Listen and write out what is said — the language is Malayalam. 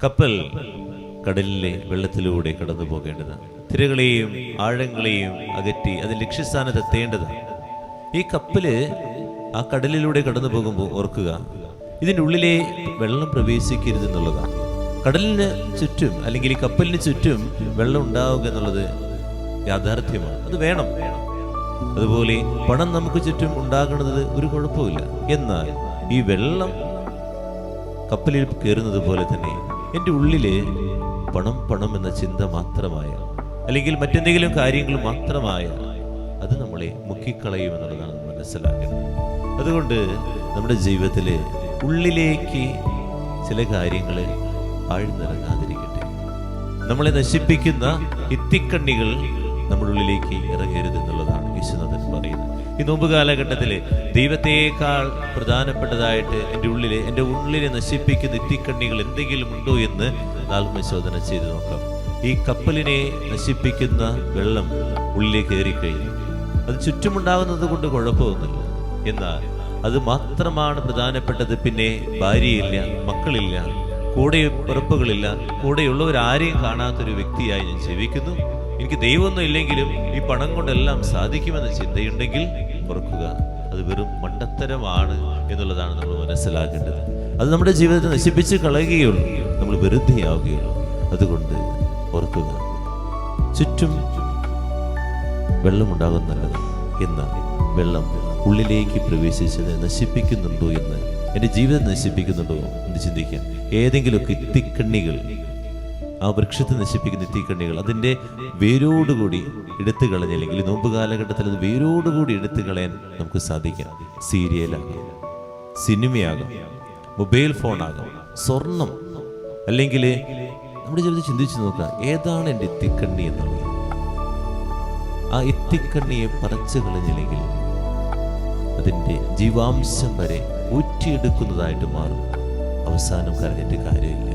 കപ്പൽ കടലിലെ വെള്ളത്തിലൂടെ കടന്നു പോകേണ്ടതാണ്. തിരകളെയും ആഴങ്ങളെയും അകറ്റി അതിൽ ലക്ഷ്യസ്ഥാനത്ത് എത്തേണ്ടതാണ്. ഈ കപ്പല് ആ കടലിലൂടെ കടന്നു പോകുമ്പോൾ ഓർക്കുക, ഇതിൻ്റെ ഉള്ളിലെ വെള്ളം പ്രവേശിക്കരുത് എന്നുള്ളതാണ്. കടലിന് ചുറ്റും അല്ലെങ്കിൽ ഈ കപ്പലിന് ചുറ്റും വെള്ളം ഉണ്ടാവുക എന്നുള്ളത് യാഥാർത്ഥ്യമാണ്, അത് വേണം. അതുപോലെ പണം നമുക്ക് ചുറ്റും ഉണ്ടാകുന്നത് ഒരു കുഴപ്പമില്ല. എന്നാൽ ഈ വെള്ളം കപ്പലിൽ കയറുന്നത് പോലെ തന്നെ എൻ്റെ ഉള്ളില് പണം എന്ന ചിന്ത മാത്രമായ അല്ലെങ്കിൽ മറ്റെന്തെങ്കിലും കാര്യങ്ങൾ മാത്രമായ അത് നമ്മളെ മുക്കിക്കളയും എന്നുള്ളതാണ് നമ്മൾ മനസ്സിലാക്കുന്നത്. അതുകൊണ്ട് നമ്മുടെ ജീവിതത്തിൽ ഉള്ളിലേക്ക് ചില കാര്യങ്ങൾ ആഴ്ന്നിറങ്ങാതിരിക്കട്ടെ. നമ്മളെ നശിപ്പിക്കുന്ന ഇത്തിക്കണ്ണികൾ നമ്മുടെ ഉള്ളിലേക്ക് ഇറങ്ങരുത് എന്നുള്ളതാണ് യേശുനാഥൻ പറയുന്നത്. ഈ നോമ്പ് കാലഘട്ടത്തിൽ ദൈവത്തേക്കാൾ പ്രധാനപ്പെട്ടതായിട്ട് എൻ്റെ ഉള്ളിലെ നശിപ്പിക്കുന്ന ഇത്തിക്കണ്ണികൾ എന്തെങ്കിലും ഉണ്ടോ എന്ന് ആത്മശോധന ചെയ്ത് നോക്കാം. ഈ കപ്പലിനെ നശിപ്പിക്കുന്ന വെള്ളം ഉള്ളിലേക്ക് കയറിക്കഴിഞ്ഞു. അത് ചുറ്റുമുണ്ടാകുന്നത് കൊണ്ട് കുഴപ്പമൊന്നുമില്ല. എന്നാൽ അത് മാത്രമാണ് പ്രധാനപ്പെട്ടത്. പിന്നെ ഭാര്യയില്ല, മക്കളില്ല, കൂടെ ഉറപ്പുകളില്ല, കൂടെയുള്ളവരാരെയും കാണാത്തൊരു വ്യക്തിയായി ഞാൻ ജീവിക്കുന്നു. എനിക്ക് ദൈവമൊന്നും ഇല്ലെങ്കിലും ഈ പണം കൊണ്ടെല്ലാം സാധിക്കുമെന്ന ചിന്തയുണ്ടെങ്കിൽ ഓർക്കുക, അത് വെറും മണ്ടത്തരമാണ് എന്നുള്ളതാണ് നമ്മൾ മനസ്സിലാക്കേണ്ടത്. അത് നമ്മുടെ ജീവിതത്തെ നശിപ്പിച്ച് കളയുകയുള്ളൂ, നമ്മൾ വെറുതെയാവുകയുള്ളൂ. അതുകൊണ്ട് ഓർക്കുക, ചുറ്റും വെള്ളമുണ്ടാകും നല്ലത്. എന്നാൽ വെള്ളം ഉള്ളിലേക്ക് പ്രവേശിച്ചത് നശിപ്പിക്കുന്നുണ്ടോ എന്ന്, എൻ്റെ ജീവിതം നശിപ്പിക്കുന്നുണ്ടോ എന്ന് ചിന്തിക്കാം. ഏതെങ്കിലുമൊക്കെ ഇത്തിക്കണ്ണികൾ, ആ വൃക്ഷത്തെ നശിപ്പിക്കുന്ന ഇത്തിക്കണ്ണികൾ അതിൻ്റെ വേരോടുകൂടി എടുത്തു കളഞ്ഞില്ലെങ്കിൽ നോമ്പ് കാലഘട്ടത്തിൽ അത് വേരോടുകൂടി എടുത്തു കളയാൻ നമുക്ക് സാധിക്കാം. സീരിയലാകാം, സിനിമയാകാം, മൊബൈൽ ഫോണാകാം, സ്വർണം, അല്ലെങ്കിൽ നമ്മുടെ ജീവിതത്തിൽ ചിന്തിച്ചു നോക്കുക, ഏതാണ് എൻ്റെ ഇത്തിക്കണ്ണി എന്നുള്ളത്. ആ ഇത്തിക്കണ്ണിയെ പറിച്ചു കളഞ്ഞില്ലെങ്കിൽ അതിൻ്റെ ജീവാംശം വരെ ഊറ്റിയെടുക്കുന്നതായിട്ട് മാറും. അവസാനം കരഞ്ഞിട്ട് കാര്യമില്ല.